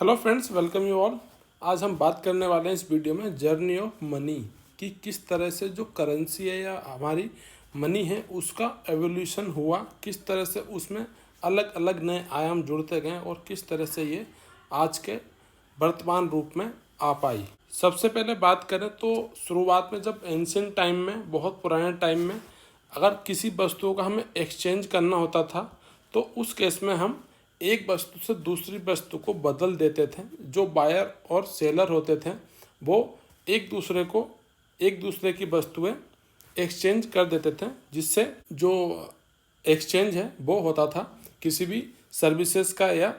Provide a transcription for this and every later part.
Hello friends, welcome you all. आज हम बात करने वाले हैं इस वीडियो में जर्नी ऑफ मनी कि किस तरह से जो करेंसी है या हमारी मनी है उसका एवोल्यूशन हुआ, किस तरह से उसमें अलग अलग नए आयाम जुड़ते गए और किस तरह से ये आज के वर्तमान रूप में आ पाई। सबसे पहले बात करें तो शुरुआत में जब एंशियंट टाइम में, बहुत पुराने टाइम में अगर किसी वस्तुओं का हमें एक्सचेंज करना होता था तो उस केस में हम एक वस्तु से दूसरी वस्तु को बदल देते थे। जो बायर और सेलर होते थे वो एक दूसरे की वस्तुएं एक्सचेंज कर देते थे, जिससे जो एक्सचेंज है वो होता था किसी भी सर्विसेज का या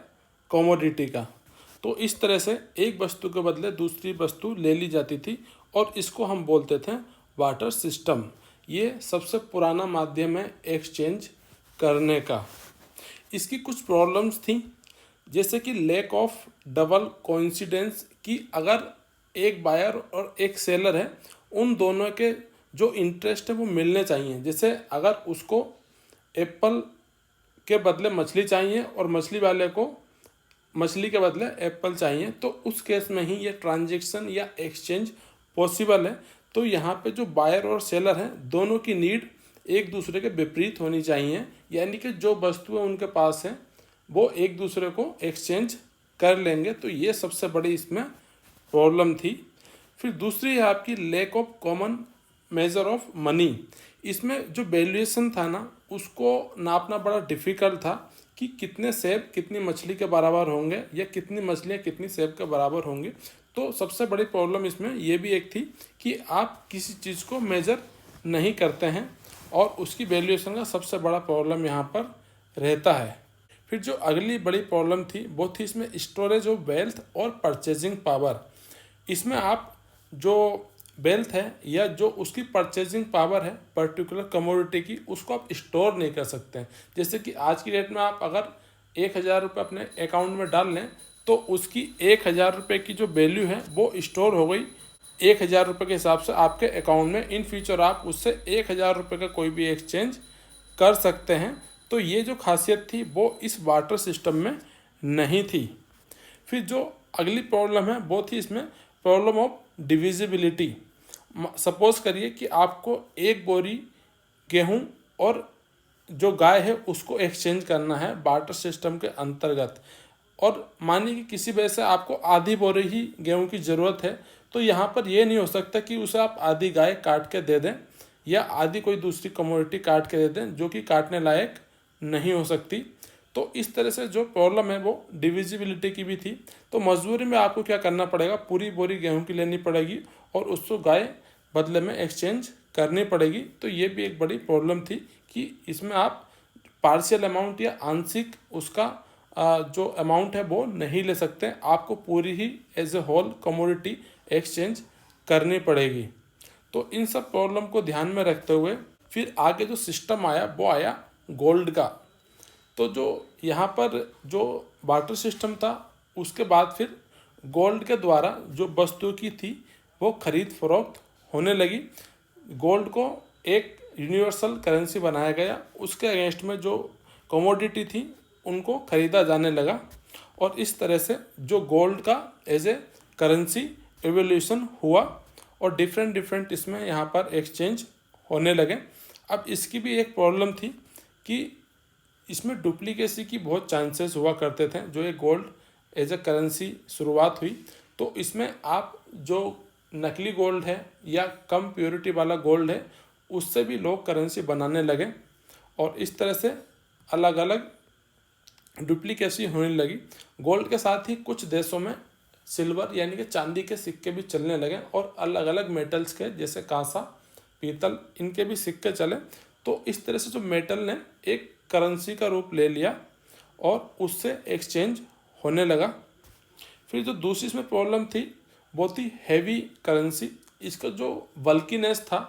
कमोडिटी का। तो इस तरह से एक वस्तु के बदले दूसरी वस्तु ले ली जाती थी और इसको हम बोलते थे बार्टर सिस्टम। ये सबसे पुराना माध्यम है एक्सचेंज करने का। इसकी कुछ प्रॉब्लम्स थी, जैसे कि लैक ऑफ डबल कोइंसिडेंस, कि अगर एक बायर और एक सेलर है उन दोनों के जो इंटरेस्ट है वो मिलने चाहिए। जैसे अगर उसको एप्पल के बदले मछली चाहिए और मछली वाले को मछली के बदले एप्पल चाहिए, तो उस केस में ही ये ट्रांजैक्शन या एक्सचेंज पॉसिबल है। तो यहाँ पे जो बायर और सेलर हैं दोनों की नीड एक दूसरे के विपरीत होनी चाहिए, यानी कि जो वस्तुएं उनके पास हैं वो एक दूसरे को एक्सचेंज कर लेंगे। तो ये सबसे बड़ी इसमें प्रॉब्लम थी। फिर दूसरी है आपकी lack of common measure of money. इसमें जो वैल्यूएशन था ना उसको नापना बड़ा डिफ़िकल्ट था कि कितने सेब कितनी मछली के बराबर होंगे या कितनी मछलियाँ कितनी सेब के बराबर होंगे। तो सबसे बड़ी प्रॉब्लम इसमें ये भी एक थी कि आप किसी चीज़ को मेजर नहीं करते हैं और उसकी वैल्यूएशन का सबसे बड़ा प्रॉब्लम यहाँ पर रहता है। फिर जो अगली बड़ी प्रॉब्लम थी वो थी इसमें स्टोरेज ऑफ वेल्थ और परचेजिंग पावर। इसमें आप जो वेल्थ है या जो उसकी परचेजिंग पावर है पर्टिकुलर कमोडिटी की, उसको आप स्टोर नहीं कर सकते हैं। जैसे कि आज की डेट में आप अगर 1,000 रुपये अपने अकाउंट में डाल लें तो उसकी 1,000 रुपये की जो वैल्यू है वो स्टोर हो गई 1,000 रुपये के हिसाब से आपके अकाउंट में। इन फ्यूचर आप उससे 1,000 रुपये का कोई भी एक्सचेंज कर सकते हैं। तो ये जो खासियत थी वो इस बार्टर सिस्टम में नहीं थी। फिर जो अगली प्रॉब्लम है वो थी इसमें प्रॉब्लम ऑफ डिविजिबिलिटी। सपोज करिए कि आपको एक बोरी गेहूं और जो गाय है उसको एक्सचेंज करना है बार्टर सिस्टम के अंतर्गत, और मानिए कि किसी वजह से आपको आधी बोरी ही गेहूं की ज़रूरत है। तो यहाँ पर ये नहीं हो सकता कि उसे आप आधी गाय काट के दे दें या आधी कोई दूसरी कमोडिटी काट के दे दें जो कि काटने लायक नहीं हो सकती। तो इस तरह से जो प्रॉब्लम है वो डिविजिबिलिटी की भी थी। तो मजबूरी में आपको क्या करना पड़ेगा, पूरी बोरी गेहूं की लेनी पड़ेगी और उसको गाय बदले में एक्सचेंज करनी पड़ेगी। तो ये भी एक बड़ी प्रॉब्लम थी कि इसमें आप पार्शियल अमाउंट या आंशिक उसका जो अमाउंट है वो नहीं ले सकते, आपको पूरी ही as a whole commodity exchange करनी पड़ेगी। तो इन सब प्रॉब्लम को ध्यान में रखते हुए फिर आगे जो सिस्टम आया वो आया गोल्ड का। तो जो यहाँ पर जो बार्टर सिस्टम था उसके बाद फिर गोल्ड के द्वारा जो वस्तु की थी वो खरीद फरोख्त होने लगी। गोल्ड को एक यूनिवर्सल करेंसी बनाया गया, उसके अगेंस्ट में जो कमोडिटी थी उनको खरीदा जाने लगा और इस तरह से जो गोल्ड का एज ए करेंसी एवोल्यूशन हुआ और डिफरेंट इसमें यहाँ पर एक्सचेंज होने लगे। अब इसकी भी एक प्रॉब्लम थी कि इसमें डुप्लीकेसी की बहुत चांसेस हुआ करते थे। जो ये गोल्ड एज ए करेंसी शुरुआत हुई तो इसमें आप जो नकली गोल्ड है या कम प्योरिटी वाला गोल्ड है उससे भी लोग करेंसी बनाने लगे और इस तरह से अलग अलग डुप्लीकेसी होने लगी। गोल्ड के साथ ही कुछ देशों में सिल्वर यानी कि चांदी के सिक्के भी चलने लगे और अलग अलग मेटल्स के जैसे कांसा, पीतल, इनके भी सिक्के चले। तो इस तरह से जो मेटल ने एक करेंसी का रूप ले लिया और उससे एक्सचेंज होने लगा। फिर जो दूसरी इसमें प्रॉब्लम थी वो थी हैवी करेंसी। इसका जो बल्कीनेस था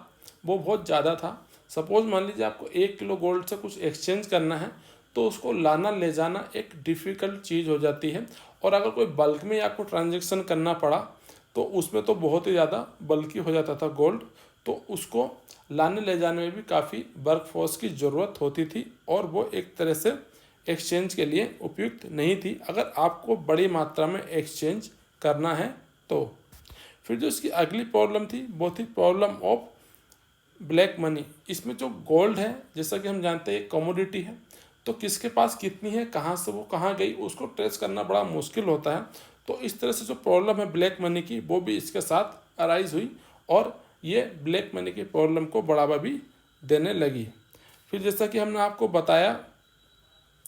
वो बहुत ज़्यादा था। सपोज मान लीजिए आपको 1 किलो गोल्ड से कुछ एक्सचेंज करना है तो उसको लाना ले जाना एक डिफ़िकल्ट चीज़ हो जाती है, और अगर कोई बल्क में आपको ट्रांजैक्शन करना पड़ा तो उसमें तो बहुत ही ज़्यादा बल्कि हो जाता था गोल्ड। तो उसको लाने ले जाने में भी काफ़ी वर्क फोर्स की ज़रूरत होती थी और वो एक तरह से एक्सचेंज के लिए उपयुक्त नहीं थी, अगर आपको बड़ी मात्रा में एक्सचेंज करना है तो। फिर जो इसकी अगली प्रॉब्लम थी वो थी प्रॉब्लम ऑफ ब्लैक मनी। इसमें जो गोल्ड है, जैसा कि हम जानते हैं एक कमोडिटी है, तो किसके पास कितनी है, कहाँ से वो कहाँ गई, उसको ट्रेस करना बड़ा मुश्किल होता है। तो इस तरह से जो प्रॉब्लम है ब्लैक मनी की, वो भी इसके साथ अराइज हुई और ये ब्लैक मनी की प्रॉब्लम को बढ़ावा भी देने लगी। फिर जैसा कि हमने आपको बताया,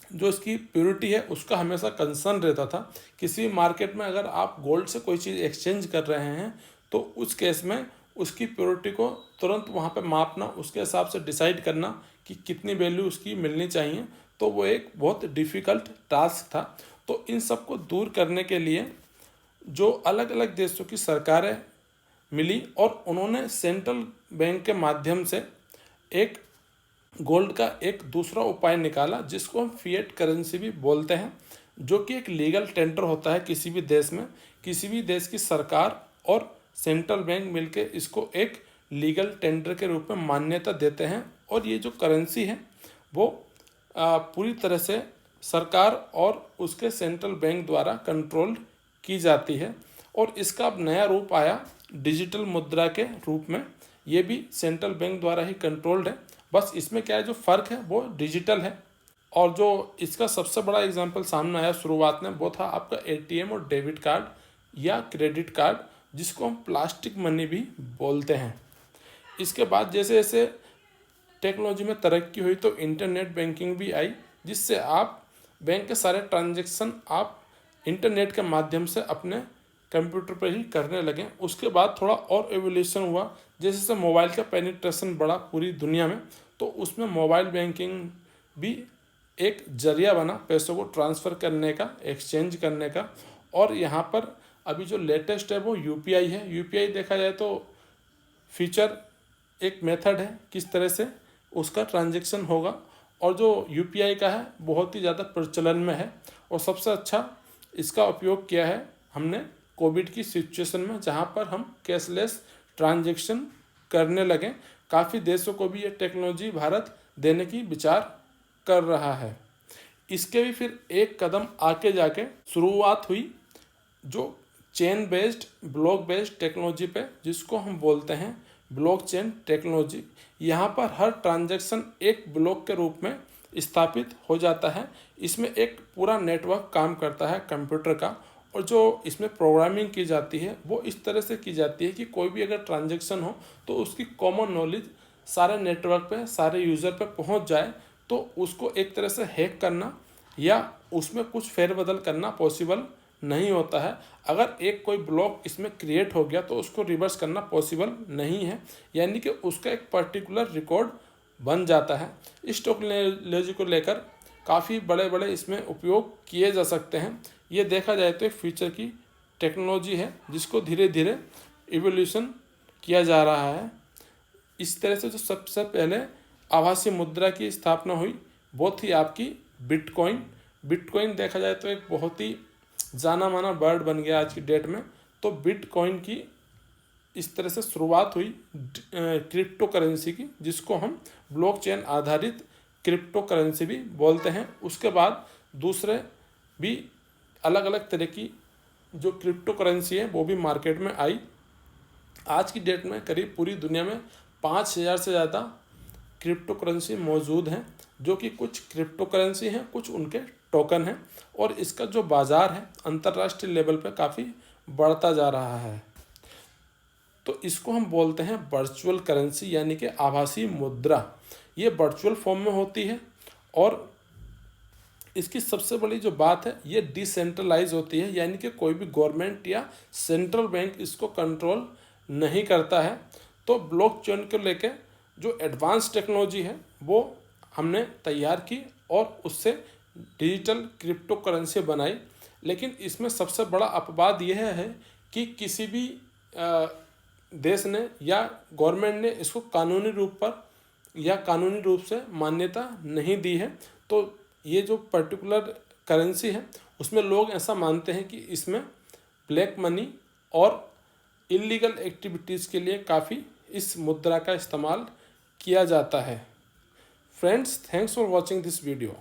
जो इसकी प्योरिटी है उसका हमेशा कंसर्न रहता था। किसी भी मार्केट में अगर आप गोल्ड से कोई चीज़ एक्सचेंज कर रहे हैं तो उस केस में उसकी प्योरिटी को तुरंत वहाँ पे मापना, उसके हिसाब से डिसाइड करना कि कितनी वैल्यू उसकी मिलनी चाहिए, तो वो एक बहुत डिफ़िकल्ट टास्क था। तो इन सब को दूर करने के लिए जो अलग अलग देशों की सरकारें मिली और उन्होंने सेंट्रल बैंक के माध्यम से एक गोल्ड का एक दूसरा उपाय निकाला, जिसको हम फिएट करेंसी भी बोलते हैं, जो कि एक लीगल टेंडर होता है किसी भी देश में। किसी भी देश की सरकार और सेंट्रल बैंक मिलके इसको एक लीगल टेंडर के रूप में मान्यता देते हैं और ये जो करेंसी है वो पूरी तरह से सरकार और उसके सेंट्रल बैंक द्वारा कंट्रोल की जाती है। और इसका अब नया रूप आया डिजिटल मुद्रा के रूप में। ये भी सेंट्रल बैंक द्वारा ही कंट्रोल्ड है, बस इसमें क्या है, जो फ़र्क है वो डिजिटल है। और जो इसका सबसे बड़ा एग्जांपल सामने आया शुरुआत में, वो था आपका एटीएम और डेबिट कार्ड या क्रेडिट कार्ड, जिसको हम प्लास्टिक मनी भी बोलते हैं। इसके बाद जैसे जैसे टेक्नोलॉजी में तरक्की हुई तो इंटरनेट बैंकिंग भी आई, जिससे आप बैंक के सारे ट्रांजैक्शन आप इंटरनेट के माध्यम से अपने कंप्यूटर पर ही करने लगे। उसके बाद थोड़ा और एवोल्यूशन हुआ, जैसे जैसे मोबाइल का पेनिट्रेशन बढ़ा पूरी दुनिया में, तो उसमें मोबाइल बैंकिंग भी एक जरिया बना पैसों को ट्रांसफ़र करने का, एक्सचेंज करने का। और यहाँ पर अभी जो लेटेस्ट है वो यूपीआई है। यूपीआई देखा जाए तो फीचर एक मेथड है किस तरह से उसका ट्रांजैक्शन होगा, और जो यूपीआई का है बहुत ही ज़्यादा प्रचलन में है। और सबसे अच्छा इसका उपयोग किया है हमने कोविड की सिचुएशन में, जहाँ पर हम कैशलेस ट्रांजैक्शन करने लगे। काफ़ी देशों को भी ये टेक्नोलॉजी भारत देने की विचार कर रहा है। इसके भी फिर एक कदम आके जाके शुरुआत हुई जो chain based block based technology पे, जिसको हम बोलते हैं ब्लॉकचेन टेक्नोलॉजी। यहाँ पर हर ट्रांजैक्शन एक ब्लॉक के रूप में स्थापित हो जाता है। इसमें एक पूरा नेटवर्क काम करता है कंप्यूटर का, और जो इसमें प्रोग्रामिंग की जाती है वो इस तरह से की जाती है कि कोई भी अगर ट्रांजैक्शन हो तो उसकी कॉमन नॉलेज सारे नेटवर्क पे, सारे यूज़र पे पहुंच जाए, तो उसको एक तरह से हैक करना या उसमें कुछ फेरबदल करना पॉसिबल नहीं होता है। अगर एक कोई ब्लॉक इसमें क्रिएट हो गया तो उसको रिवर्स करना पॉसिबल नहीं है, यानी कि उसका एक पर्टिकुलर रिकॉर्ड बन जाता है। इस टेक्नोलॉजी को लेकर काफ़ी बड़े बड़े इसमें उपयोग किए जा सकते हैं। ये देखा जाए तो एक फ्यूचर की टेक्नोलॉजी है जिसको धीरे धीरे इवोल्यूशन किया जा रहा है। इस तरह से जो सबसे पहले आभासी मुद्रा की स्थापना हुई वो थी आपकी बिटकॉइन। बिटकॉइन देखा जाए तो एक बहुत ही जाना माना वर्ड बन गया आज की डेट में। तो बिटकॉइन की इस तरह से शुरुआत हुई क्रिप्टो करेंसी की, जिसको हम ब्लॉकचेन आधारित क्रिप्टो करेंसी भी बोलते हैं। उसके बाद दूसरे भी अलग अलग तरह की जो क्रिप्टो करेंसी है वो भी मार्केट में आई। आज की डेट में करीब पूरी दुनिया में 5000 से ज़्यादा क्रिप्टो करेंसी मौजूद हैं, जो कि कुछ क्रिप्टो करेंसी हैं, कुछ उनके टोकन हैं। और इसका जो बाज़ार है अंतर्राष्ट्रीय लेवल पर काफ़ी बढ़ता जा रहा है। तो इसको हम बोलते हैं वर्चुअल करेंसी, यानी कि आभासी मुद्रा। ये वर्चुअल फॉर्म में होती है और इसकी सबसे बड़ी जो बात है ये डिसेंट्रलाइज होती है, यानी कि कोई भी गवर्नमेंट या सेंट्रल बैंक इसको कंट्रोल नहीं करता है। तो ब्लॉकचेन को लेके जो एडवांस टेक्नोलॉजी है वो हमने तैयार की और उससे डिजिटल क्रिप्टो करेंसी बनाई। लेकिन इसमें सबसे बड़ा अपवाद यह है कि किसी भी देश ने या गवर्नमेंट ने इसको कानूनी रूप से मान्यता नहीं दी है। तो ये जो पर्टिकुलर करेंसी है उसमें लोग ऐसा मानते हैं कि इसमें ब्लैक मनी और इलीगल एक्टिविटीज़ के लिए काफ़ी इस मुद्रा का इस्तेमाल किया जाता है। Friends, thanks for watching this video.